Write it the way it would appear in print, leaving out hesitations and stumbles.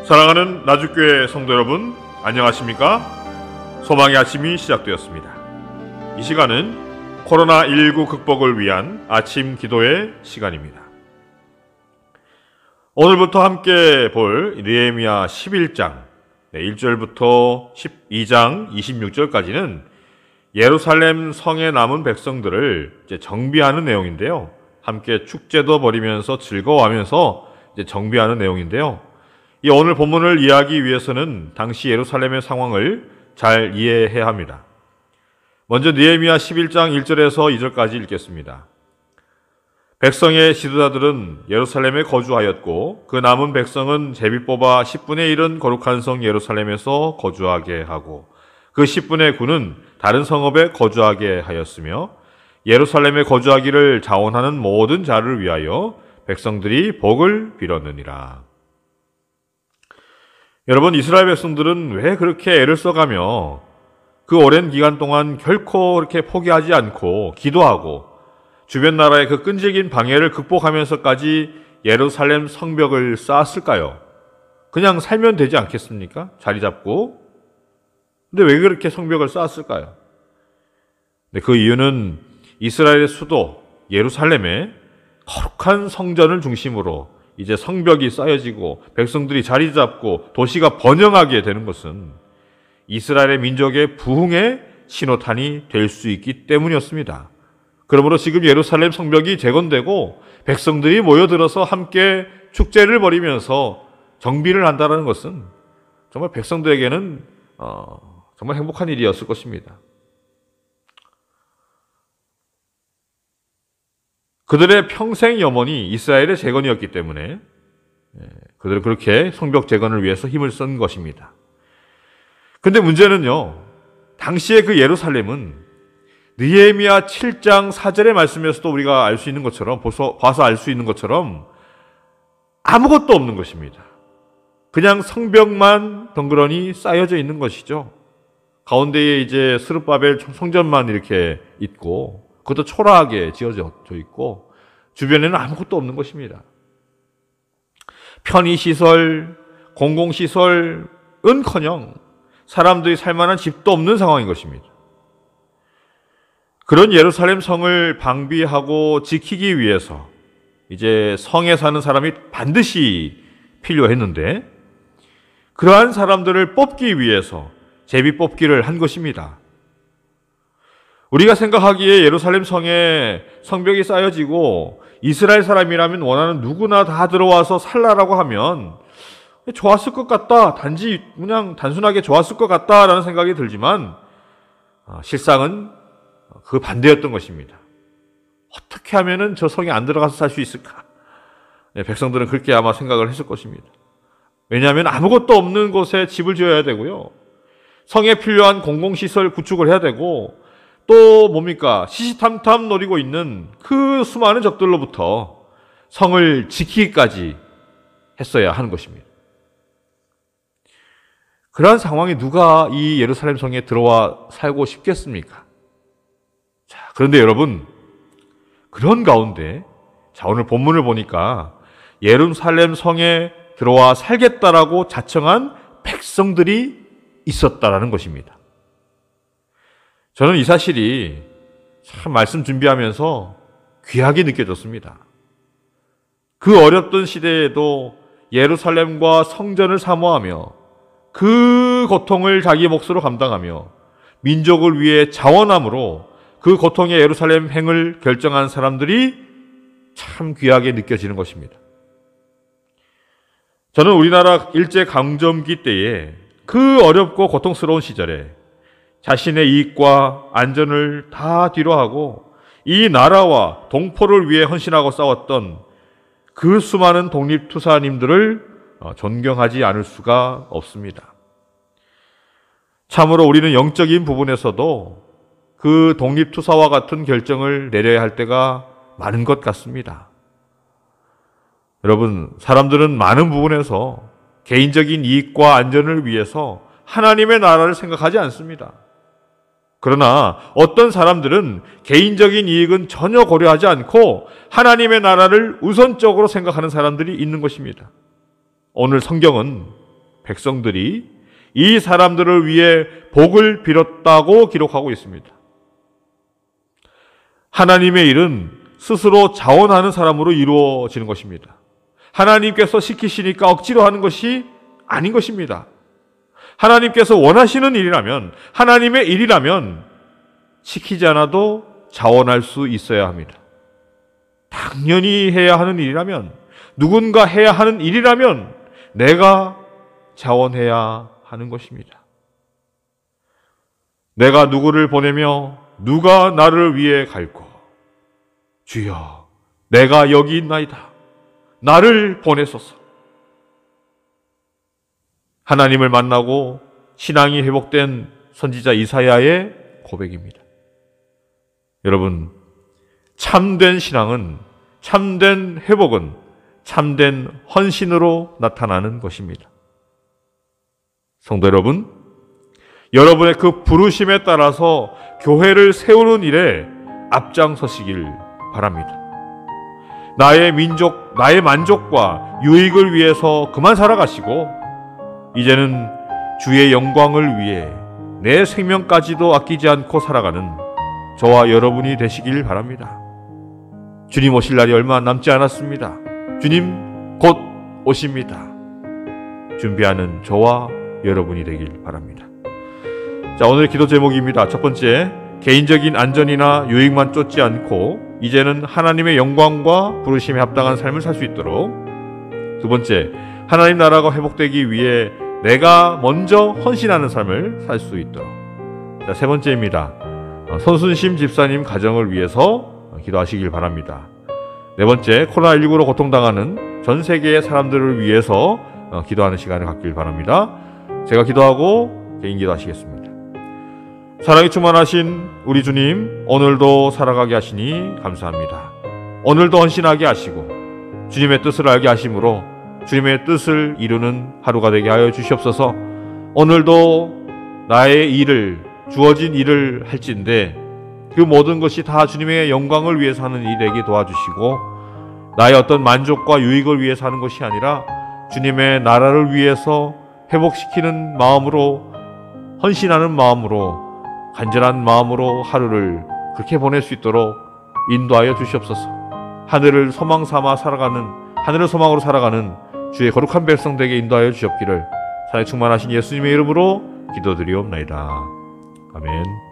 사랑하는 나주교회 성도 여러분, 안녕하십니까? 소망의 아침이 시작되었습니다. 이 시간은 코로나19 극복을 위한 아침 기도의 시간입니다. 오늘부터 함께 볼 느헤미야 11장 1절부터 12장 26절까지는 예루살렘 성에 남은 백성들을 정비하는 내용인데요. 함께 축제도 벌이면서 즐거워하면서 정비하는 내용인데요. 이 오늘 본문을 이해하기 위해서는 당시 예루살렘의 상황을 잘 이해해야 합니다. 먼저 느헤미야 11장 1절에서 2절까지 읽겠습니다. 백성의 지도자들은 예루살렘에 거주하였고 그 남은 백성은 제비 뽑아 10분의 1은 거룩한 성 예루살렘에서 거주하게 하고 그 10분의 9는 다른 성읍에 거주하게 하였으며 예루살렘에 거주하기를 자원하는 모든 자를 위하여 백성들이 복을 빌었느니라. 여러분, 이스라엘 백성들은 왜 그렇게 애를 써가며 그 오랜 기간 동안 결코 그렇게 포기하지 않고 기도하고 주변 나라의 그 끈질긴 방해를 극복하면서까지 예루살렘 성벽을 쌓았을까요? 그냥 살면 되지 않겠습니까? 자리 잡고. 근데 왜 그렇게 성벽을 쌓았을까요? 그 이유는 이스라엘의 수도 예루살렘에 거룩한 성전을 중심으로 이제 성벽이 쌓여지고 백성들이 자리 잡고 도시가 번영하게 되는 것은 이스라엘의 민족의 부흥의 신호탄이 될 수 있기 때문이었습니다. 그러므로 지금 예루살렘 성벽이 재건되고 백성들이 모여들어서 함께 축제를 벌이면서 정비를 한다는 것은 정말 백성들에게는 정말 행복한 일이었을 것입니다. 그들의 평생 염원이 이스라엘의 재건이었기 때문에 그들은 그렇게 성벽 재건을 위해서 힘을 쓴 것입니다. 근데 문제는요, 당시의 그 예루살렘은 느헤미야 7장 4절의 말씀에서도 우리가 알 수 있는 것처럼, 봐서 알 수 있는 것처럼 아무것도 없는 것입니다. 그냥 성벽만 덩그러니 쌓여져 있는 것이죠. 가운데에 이제 스룹바벨 성전만 이렇게 있고 그것도 초라하게 지어져 있고 주변에는 아무것도 없는 것입니다. 편의시설, 공공시설은커녕 사람들이 살만한 집도 없는 상황인 것입니다. 그런 예루살렘 성을 방비하고 지키기 위해서 이제 성에 사는 사람이 반드시 필요했는데 그러한 사람들을 뽑기 위해서 제비 뽑기를 한 것입니다. 우리가 생각하기에 예루살렘 성에 성벽이 쌓여지고 이스라엘 사람이라면 원하는 누구나 다 들어와서 살라라고 하면 좋았을 것 같다. 단지 그냥 단순하게 좋았을 것 같다라는 생각이 들지만 실상은 그 반대였던 것입니다. 어떻게 하면은 저 성에 안 들어가서 살 수 있을까? 백성들은 그렇게 아마 생각을 했을 것입니다. 왜냐하면 아무것도 없는 곳에 집을 지어야 되고요. 성에 필요한 공공시설 구축을 해야 되고 또 뭡니까? 시시탐탐 노리고 있는 그 수많은 적들로부터 성을 지키기까지 했어야 하는 것입니다. 그러한 상황에 누가 이 예루살렘 성에 들어와 살고 싶겠습니까? 자, 그런데 여러분, 그런 가운데 오늘 본문을 보니까 예루살렘 성에 들어와 살겠다라고 자청한 백성들이 있었다라는 것입니다. 저는 이 사실이 참 말씀 준비하면서 귀하게 느껴졌습니다. 그 어렵던 시대에도 예루살렘과 성전을 사모하며 그 고통을 자기 몫으로 감당하며 민족을 위해 자원함으로 그 고통의 예루살렘 행을 결정한 사람들이 참 귀하게 느껴지는 것입니다. 저는 우리나라 일제강점기 때에 그 어렵고 고통스러운 시절에 자신의 이익과 안전을 다 뒤로하고 이 나라와 동포를 위해 헌신하고 싸웠던 그 수많은 독립투사님들을 존경하지 않을 수가 없습니다. 참으로 우리는 영적인 부분에서도 그 독립투사와 같은 결정을 내려야 할 때가 많은 것 같습니다. 여러분, 사람들은 많은 부분에서 개인적인 이익과 안전을 위해서 하나님의 나라를 생각하지 않습니다. 그러나 어떤 사람들은 개인적인 이익은 전혀 고려하지 않고 하나님의 나라를 우선적으로 생각하는 사람들이 있는 것입니다. 오늘 성경은 백성들이 이 사람들을 위해 복을 빌었다고 기록하고 있습니다. 하나님의 일은 스스로 자원하는 사람으로 이루어지는 것입니다. 하나님께서 시키시니까 억지로 하는 것이 아닌 것입니다. 하나님께서 원하시는 일이라면, 하나님의 일이라면 시키지 않아도 자원할 수 있어야 합니다. 당연히 해야 하는 일이라면, 누군가 해야 하는 일이라면 내가 자원해야 하는 것입니다. 내가 누구를 보내며 누가 나를 위해 갈고, 주여 내가 여기 있나이다, 나를 보내소서. 하나님을 만나고 신앙이 회복된 선지자 이사야의 고백입니다. 여러분, 참된 신앙은, 참된 회복은 참된 헌신으로 나타나는 것입니다. 성도 여러분, 여러분의 그 부르심에 따라서 교회를 세우는 일에 앞장서시길 바랍니다. 나의 민족, 나의 만족과 유익을 위해서 그만 살아가시고 이제는 주의 영광을 위해 내 생명까지도 아끼지 않고 살아가는 저와 여러분이 되시길 바랍니다. 주님 오실 날이 얼마 남지 않았습니다. 주님 곧 오십니다. 준비하는 저와 여러분이 되길 바랍니다. 자, 오늘의 기도 제목입니다. 첫 번째, 개인적인 안전이나 유익만 쫓지 않고 이제는 하나님의 영광과 부르심에 합당한 삶을 살 수 있도록. 두 번째, 하나님 나라가 회복되기 위해 내가 먼저 헌신하는 삶을 살 수 있도록. 자, 세 번째입니다. 손순심 집사님 가정을 위해서 기도하시길 바랍니다. 네 번째, 코로나19로 고통당하는 전 세계의 사람들을 위해서 기도하는 시간을 갖길 바랍니다. 제가 기도하고 개인 기도하시겠습니다. 사랑이 충만하신 우리 주님, 오늘도 살아가게 하시니 감사합니다. 오늘도 헌신하게 하시고 주님의 뜻을 알게 하심으로 주님의 뜻을 이루는 하루가 되게 하여 주시옵소서. 오늘도 나의 일을, 주어진 일을 할진대 그 모든 것이 다 주님의 영광을 위해서 하는 일이 되게 도와주시고, 나의 어떤 만족과 유익을 위해서 하는 것이 아니라 주님의 나라를 위해서 회복시키는 마음으로, 헌신하는 마음으로, 간절한 마음으로 하루를 그렇게 보낼 수 있도록 인도하여 주시옵소서. 하늘을 소망 삼아 살아가는, 하늘을 소망으로 살아가는 주의 거룩한 백성 되게 인도하여 주옵기를 사랑에 충만하신 예수님의 이름으로 기도드리옵나이다. 아멘.